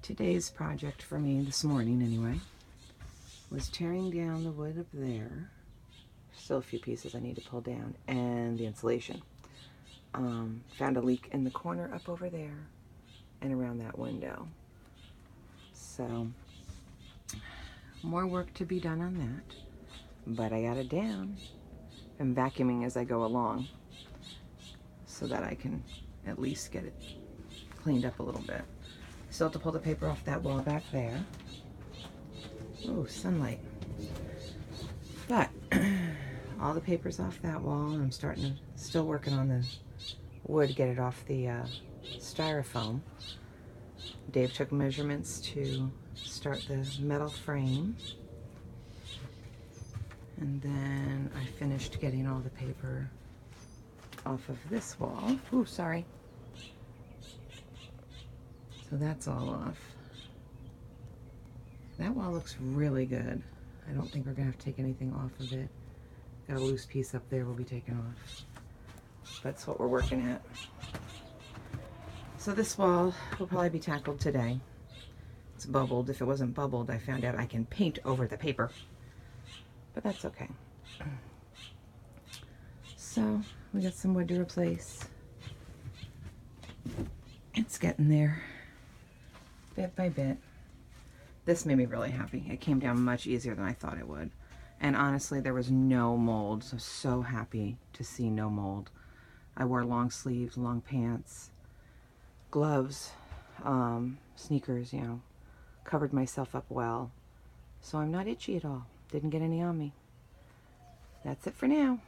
Today's project for me, this morning anyway, was tearing down the wood up there. Still a few pieces I need to pull down, and the insulation. Found a leak in the corner up over there and around that window. So, more work to be done on that, but I got it down. I'm vacuuming as I go along so that I can at least get it cleaned up a little bit. Still have to pull the paper off that wall back there. Oh, sunlight. But all the paper's off that wall. I'm still working on the wood, get it off the styrofoam. Dave took measurements to start the metal frame. And then I finished getting all the paper off of this wall. Ooh, sorry. So that's all off. That wall looks really good. I don't think we're gonna have to take anything off of it. Got a loose piece up there we'll be taking off. That's what we're working at. So this wall will probably be tackled today. It's bubbled. If it wasn't bubbled, I found out I can paint over the paper. But that's okay. So we got some wood to replace. It's getting there, bit by bit. This made me really happy. It came down much easier than I thought it would. And honestly, there was no mold. So, so happy to see no mold. I wore long sleeves, long pants, gloves, sneakers, you know, covered myself up well. So I'm not itchy at all. Didn't get any on me. That's it for now.